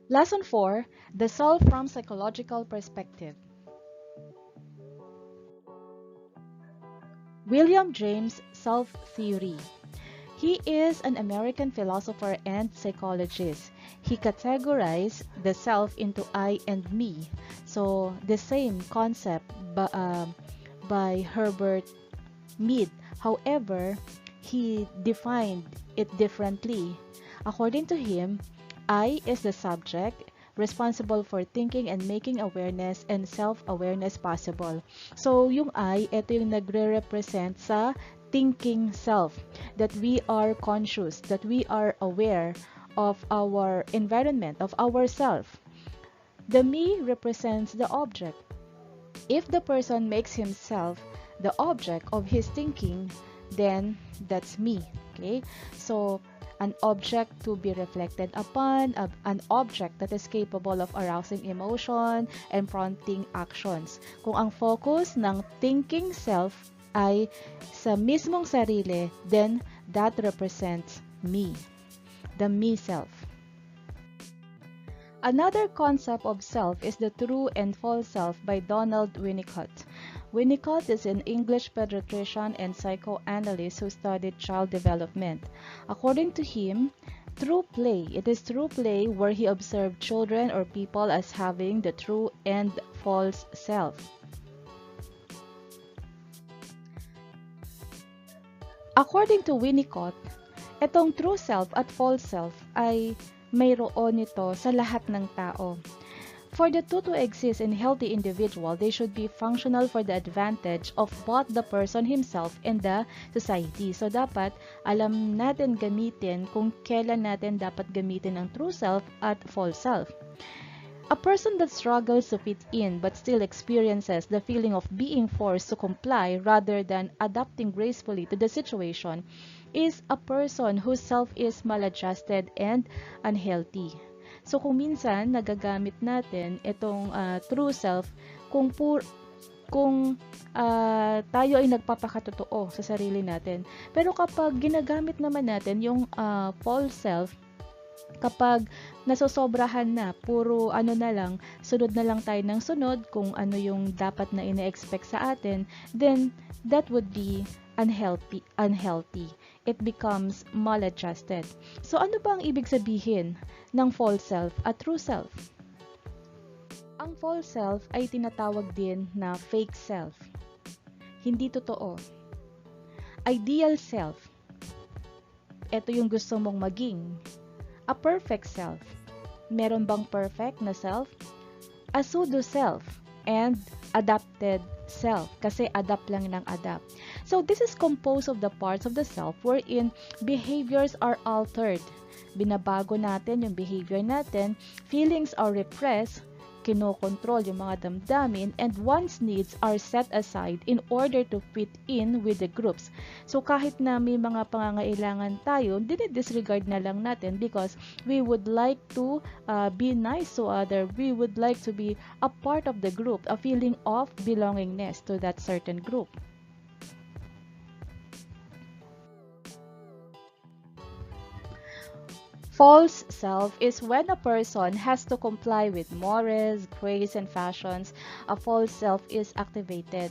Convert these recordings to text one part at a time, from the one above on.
Lesson 4, the self from psychological perspective. William James' self-theory. He is an American philosopher and psychologist. He categorized the self into I and me. So, the same concept by Herbert Mead. However, he defined it differently. According to him, I is the subject responsible for thinking and making awareness and self-awareness possible. So, yung I, ito yung nagre-represent sa thinking self, that we are conscious, that we are aware of our environment, of ourself. The me represents the object. If the person makes himself the object of his thinking, then that's me. Okay? So, an object to be reflected upon, an object that is capable of arousing emotion and prompting actions. Kung ang focus ng thinking self ay sa mismong sarili, then that represents me, the me self. Another concept of self is the true and false self by Donald Winnicott. Winnicott is an English pediatrician and psychoanalyst who studied child development. According to him, it is true play where he observed children or people as having the true and false self. According to Winnicott, itong true self at false self ay mayroon nito sa lahat ng tao. For the two to exist in healthy individual, they should be functional for the advantage of both the person himself and the society. So, dapat alam natin gamitin kung kailan natin dapat gamitin ang true self at false self. A person that struggles to fit in but still experiences the feeling of being forced to comply rather than adapting gracefully to the situation is a person whose self is maladjusted and unhealthy. So kung minsan nagagamit natin itong true self kung tayo ay nagpapakatotoo sa sarili natin. Pero kapag ginagamit naman natin yung false self, kapag nasosobrahan na, puro sunod na lang tayo ng sunod kung ano yung dapat na ine-expect sa atin, then that would be unhealthy. It becomes maladjusted. So ano ba ang ibig sabihin ng false self at true self? Ang false self ay tinatawag din na fake self. Hindi totoo. Ideal self. Ito yung gusto mong maging. A perfect self. Meron bang perfect na self? A pseudo self and adapted self. Kasi adapt lang ng adapt. So this is composed of the parts of the self wherein behaviors are altered. Binabago natin yung behavior natin, feelings are repressed, kinokontrol yung mga damdamin, and one's needs are set aside in order to fit in with the groups. So kahit na may mga pangangailangan tayo, dinidisregard na lang natin because we would like to be nice to other. We would like to be a part of the group, a feeling of belongingness to that certain group. False self is when a person has to comply with mores, grace, and fashions. A false self is activated.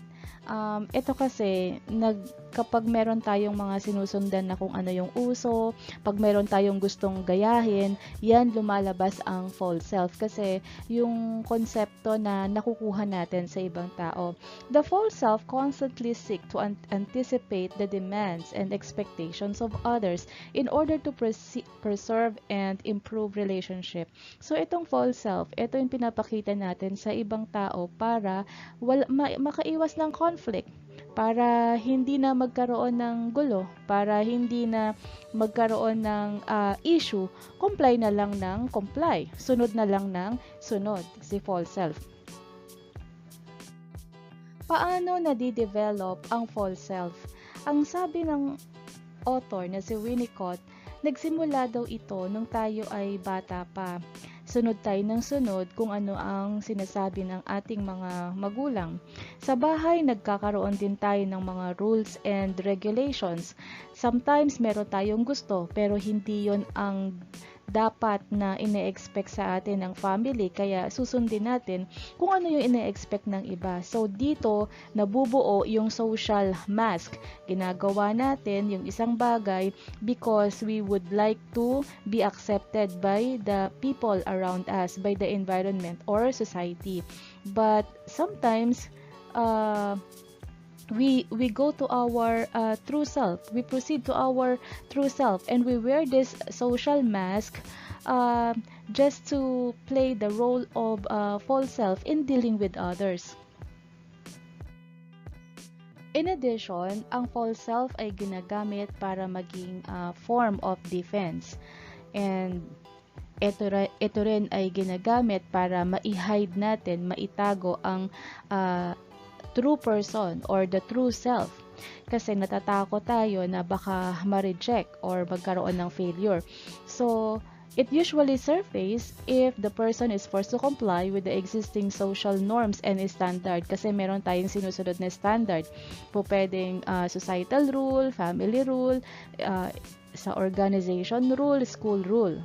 Ito kasi, kapag meron tayong mga sinusundan na kung ano yung uso, pag meron tayong gustong gayahin, yan lumalabas ang false self. Kasi yung konsepto na nakukuha natin sa ibang tao. The false self constantly seek to anticipate the demands and expectations of others in order to preserve and improve relationship. So, itong false self, ito yung pinapakita natin sa ibang tao para makaiwas ng conflict, para hindi na magkaroon ng gulo, para hindi na magkaroon ng issue, comply na lang ng comply, sunod na lang ng sunod, si false self. Paano nadidevelop ang false self? Ang sabi ng author na si Winnicott, nagsimula daw ito nung tayo ay bata pa. Sunod tayo ng sunod kung ano ang sinasabi ng ating mga magulang. Sa bahay, nagkakaroon din tayo ng mga rules and regulations. Sometimes meron tayong gusto pero hindi yon ang dapat na ine-expect sa atin ng family, kaya susundin natin kung ano yung ine-expect ng iba. So dito nabubuo yung social mask. Ginagawa natin yung isang bagay because we would like to be accepted by the people around us, by the environment or society. But sometimes we go to our true self, we proceed to our true self, and we wear this social mask uh, just to play the role of false self in dealing with others. In addition, ang false self ay ginagamit para maging form of defense, and ito rin ay ginagamit para ma-hide natin, maitago ang true person or the true self. Kasi natatakot tayo na baka ma-reject or magkaroon ng failure. So, it usually surface if the person is forced to comply with the existing social norms and standard. Kasi meron tayong sinusunod na standard. Po pwedeng societal rule, family rule, sa organization rule, school rule,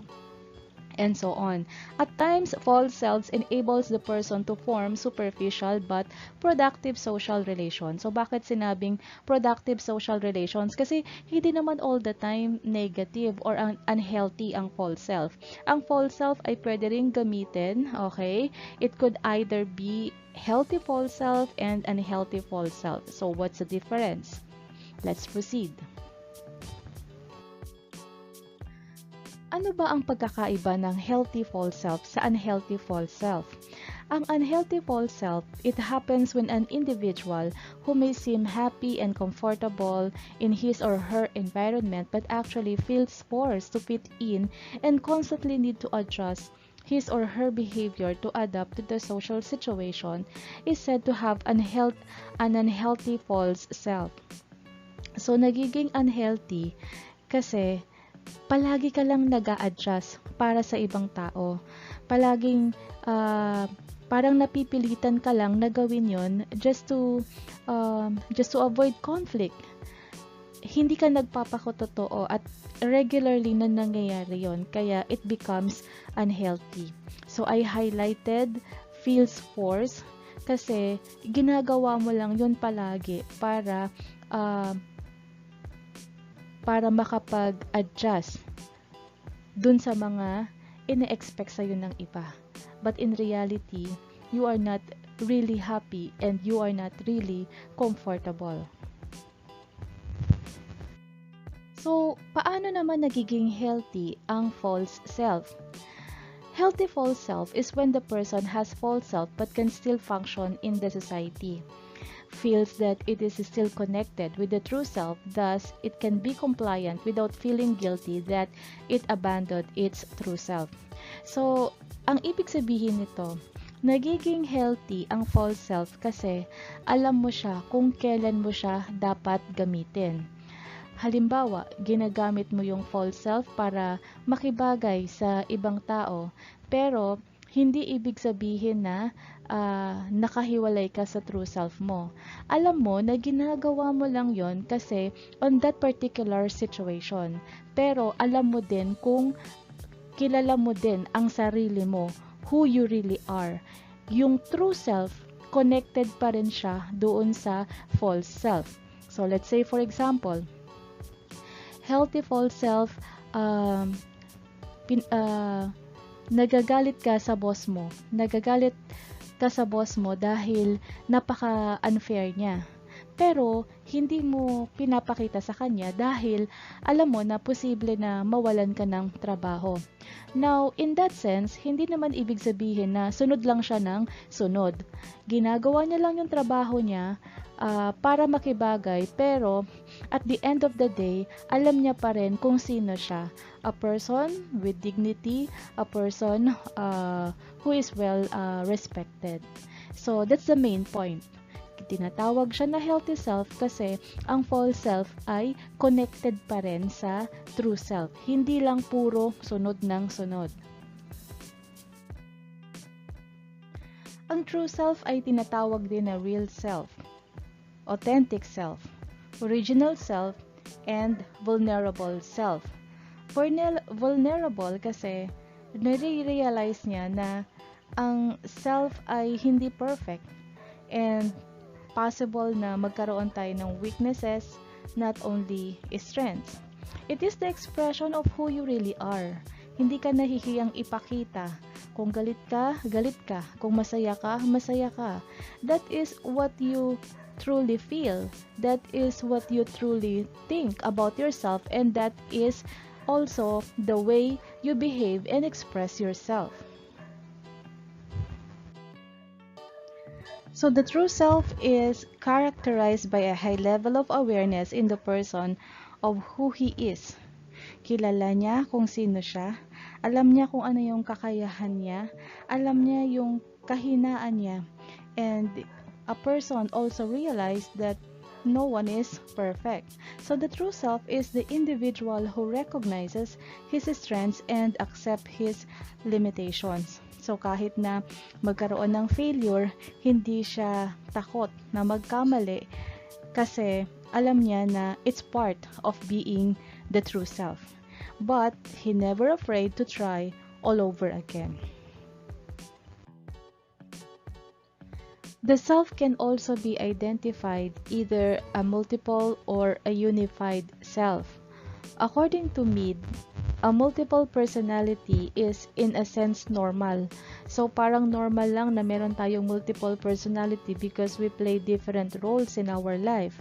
and so on. At times, false selves enables the person to form superficial but productive social relations. So, bakit sinabing productive social relations? Kasi hindi naman all the time negative or unhealthy ang false self. Ang false self ay pwede rin gamitin, okay? It could either be healthy false self and unhealthy false self. So, what's the difference? Let's proceed. Ano ba ang pagkakaiba ng healthy false self sa unhealthy false self? Ang unhealthy false self, it happens when an individual who may seem happy and comfortable in his or her environment but actually feels forced to fit in and constantly need to adjust his or her behavior to adapt to the social situation is said to have an unhealthy false self. So, nagiging unhealthy kasi palagi ka lang nag-a-adjust para sa ibang tao. Palaging parang napipilitan ka lang na gawin yon just to avoid conflict. Hindi ka nagpapakototoo at regularly na nangyayari yon, kaya it becomes unhealthy. So I highlighted feels forced kasi ginagawa mo lang yon palagi para makapag-adjust dun sa mga ine-expect sa'yo ng iba. But in reality, you are not really happy and you are not really comfortable. So, paano naman nagiging healthy ang false self? Healthy false self is when the person has false self but can still function in the society, feels that it is still connected with the true self, thus it can be compliant without feeling guilty that it abandoned its true self. So, ang ibig sabihin nito, nagiging healthy ang false self kasi alam mo siya kung kailan mo siya dapat gamitin. Halimbawa, ginagamit mo yung false self para makibagay sa ibang tao, pero hindi ibig sabihin na nakahiwalay ka sa true self mo. Alam mo na ginagawa mo lang yon kasi on that particular situation. Pero alam mo din kung kilala mo din ang sarili mo, who you really are. Yung true self, connected pa rin siya doon sa false self. So let's say for example, healthy false self, nagagalit ka sa boss mo. Nagagalit ka sa boss mo dahil napaka-unfair niya. Pero, hindi mo pinapakita sa kanya dahil alam mo na posible na mawalan ka ng trabaho. Now, in that sense, hindi naman ibig sabihin na sunod lang siya ng sunod. Ginagawa niya lang yung trabaho niya para makibagay, pero at the end of the day, alam niya pa rin kung sino siya. A person with dignity, a person who is well respected. So, that's the main point. Tinatawag siya na healthy self kasi ang false self ay connected pa rin sa true self. Hindi lang puro sunod ng sunod. Ang true self ay tinatawag din na real self, authentic self, original self, and vulnerable self. vulnerable kasi nare-realize niya na ang self ay hindi perfect and possible na magkaroon tayo ng weaknesses, not only strengths. It is the expression of who you really are. Hindi ka nahihiyang ipakita. Kung galit ka, galit ka. Kung masaya ka, masaya ka. That is what you truly feel. That is what you truly think about yourself, and that is also the way you behave and express yourself. So the true self is characterized by a high level of awareness in the person of who he is. Kilala niya kung sino siya, alam niya kung ano yung kakayahan niya, alam niya yung kahinaan niya, and a person also realized that no one is perfect. So the true self is the individual who recognizes his strengths and accepts his limitations. So kahit na magkaroon ng failure, hindi siya takot na magkamali kasi alam niya na it's part of being the true self. But he never afraid to try all over again. The self can also be identified either a multiple or a unified self. According to Mead, a multiple personality is in a sense normal. So parang normal lang na meron tayong multiple personality because we play different roles in our life.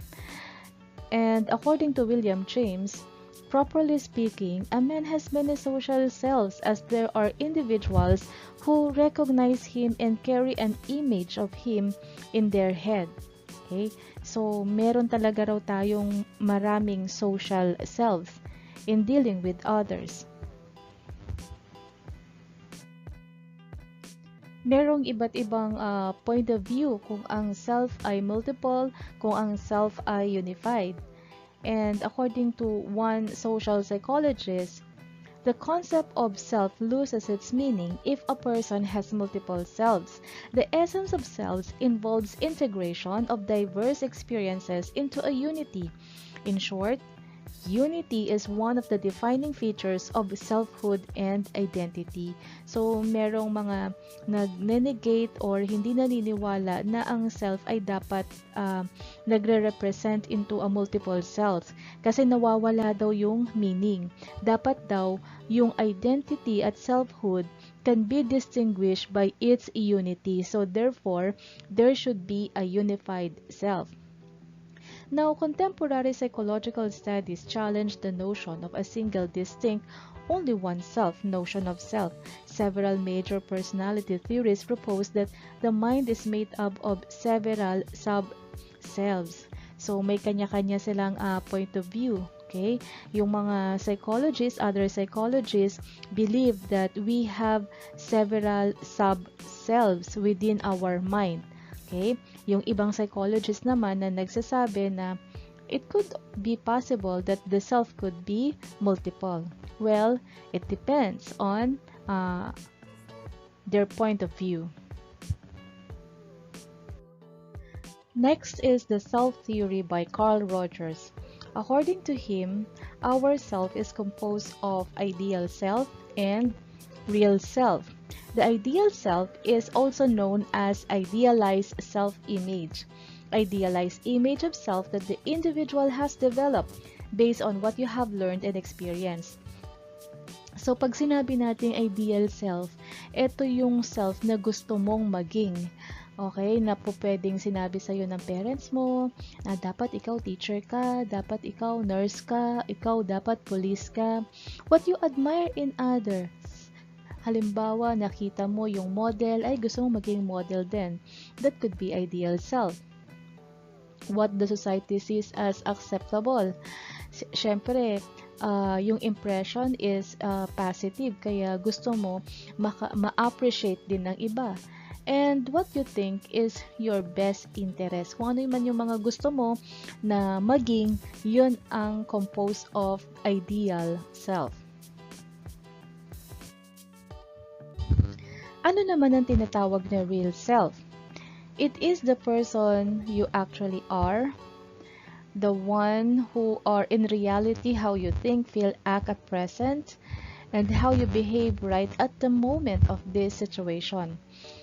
And according to William James, properly speaking, a man has many social selves as there are individuals who recognize him and carry an image of him in their head. Okay? So, meron talaga raw tayong maraming social selves in dealing with others. Merong iba't ibang point of view kung ang self ay multiple, kung ang self ay unified. And according to one social psychologist, the concept of self loses its meaning if a person has multiple selves. The essence of selves involves integration of diverse experiences into a unity. In short, unity is one of the defining features of selfhood and identity. So, merong mga nag-negate or hindi naniniwala na ang self ay dapat nagre-represent into a multiple self. Kasi nawawala daw yung meaning. Dapat daw yung identity at selfhood can be distinguished by its unity. So, therefore, there should be a unified self. Now, contemporary psychological studies challenge the notion of a single distinct, only one self notion of self. Several major personality theories propose that the mind is made up of several sub-selves. So, may kanya-kanya silang point of view. Okay? Yung mga psychologists, other psychologists, believe that we have several sub-selves within our mind. Okay? Yung ibang psychologists naman na nagsasabi na it could be possible that the self could be multiple. Well, it depends on their point of view. Next is the self theory by Carl Rogers. According to him, our self is composed of ideal self and real self. The ideal self is also known as idealized self-image. Idealized image of self that the individual has developed based on what you have learned and experienced. So, pag sinabi natin ideal self, ito yung self na gusto mong maging. Okay, na po pwedeng sinabi sa'yo ng parents mo na dapat ikaw teacher ka, dapat ikaw nurse ka, ikaw dapat police ka. What you admire in others. Halimbawa, nakita mo yung model, ay gusto mong maging model din. That could be ideal self. What the society sees as acceptable. Siyempre, yung impression is positive, kaya gusto mo ma-appreciate din ng iba. And what you think is your best interest. Kung ano man yung mga gusto mo na maging, yun ang composed of ideal self. Ano naman ang tinatawag na real self? It is the person you actually are. the one who are in reality how you think, feel, act at present, and how you behave right at the moment of this situation.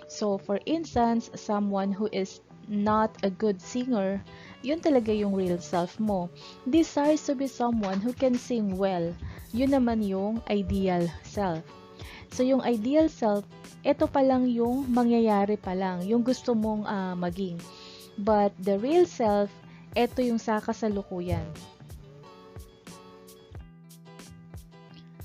So, for instance, someone who is not a good singer, yun talaga yung real self mo. Desires to be someone who can sing well, yun naman yung ideal self. So, yung ideal self, ito pa lang yung mangyayari pa lang, yung gusto mong maging. But the real self, ito yung sa kasalukuyan.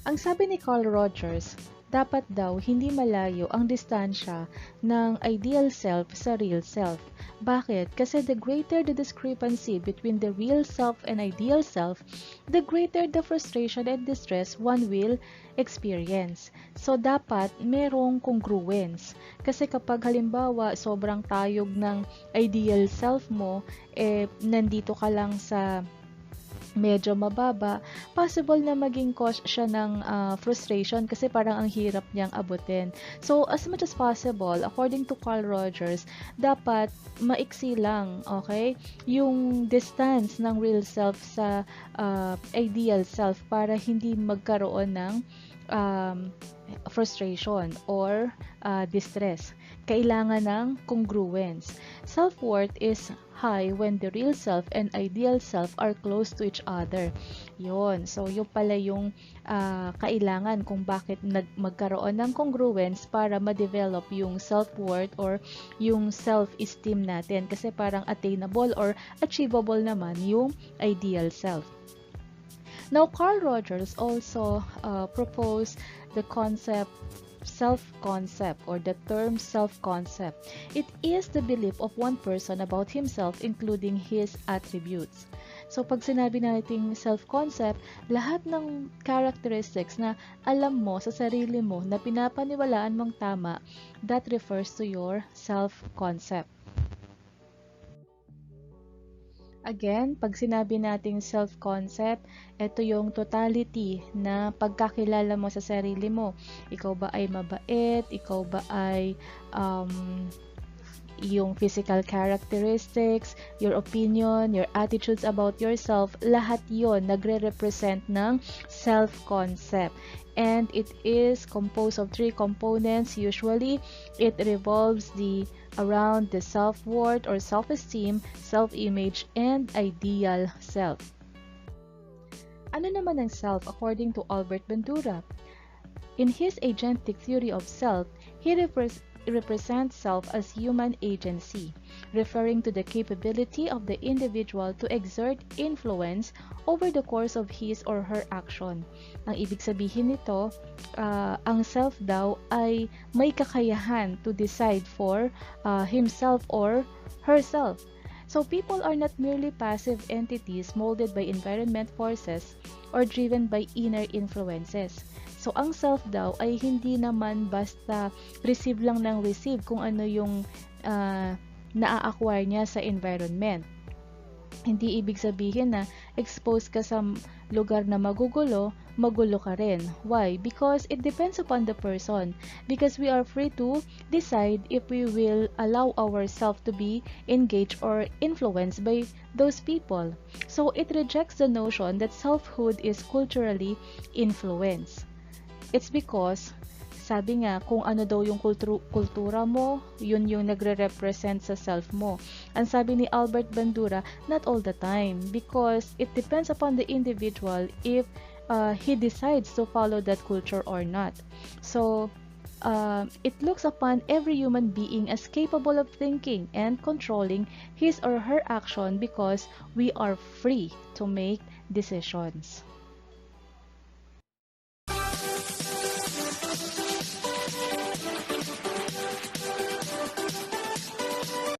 Ang sabi ni Carl Rogers, dapat daw hindi malayo ang distansya ng ideal self sa real self. Bakit? Kasi the greater the discrepancy between the real self and ideal self, the greater the frustration and distress one will experience. So, dapat merong congruence. Kasi kapag halimbawa, sobrang tayog ng ideal self mo, nandito ka lang sa medyo mababa, possible na maging cause siya ng frustration kasi parang ang hirap niyang abutin. So, as much as possible, according to Carl Rogers, dapat maiksi lang, okay? Yung distance ng real self sa ideal self para hindi magkaroon ng frustration or distress. Kailangan ng congruence. Self-worth is high when the real self and ideal self are close to each other. Yun. So, yun pala yung kailangan kung bakit magkaroon ng congruence para ma-develop yung self-worth or yung self-esteem natin. Kasi parang attainable or achievable naman yung ideal self. Now, Carl Rogers also proposed the concept self-concept or the term self-concept. It is the belief of one person about himself including his attributes. So, pag sinabi nating self-concept, lahat ng characteristics na alam mo sa sarili mo na pinapaniwalaan mong tama, that refers to your self-concept. Again, pag sinabi nating self-concept, ito yung totality na pagkakilala mo sa sarili mo. Ikaw ba ay mabait? Ikaw ba ay yung physical characteristics, your opinion, your attitudes about yourself, lahat yon nagre-represent ng self-concept. And it is composed of 3 components. Usually, it revolves around the self-worth or self-esteem, self-image, and ideal self. Ano naman ang self according to Albert Bandura? In his agentic theory of self, he represents self as human agency, referring to the capability of the individual to exert influence over the course of his or her action. Ang ibig sabihin nito, ang self daw ay may kakayahan to decide for himself or herself. So people are not merely passive entities molded by environment forces or driven by inner influences. So, ang self daw ay hindi naman basta receive lang ng receive kung ano yung na-acquire niya sa environment. Hindi ibig sabihin na exposed ka sa lugar na magugulo ka rin. Why? Because it depends upon the person. Because we are free to decide if we will allow ourselves to be engaged or influenced by those people. So, it rejects the notion that selfhood is culturally influenced. It's because, sabi nga, kung ano daw yung kultura mo, yun yung nagre-represent sa self mo. Ang sabi ni Albert Bandura, not all the time, because it depends upon the individual if he decides to follow that culture or not. So, it looks upon every human being as capable of thinking and controlling his or her action because we are free to make decisions.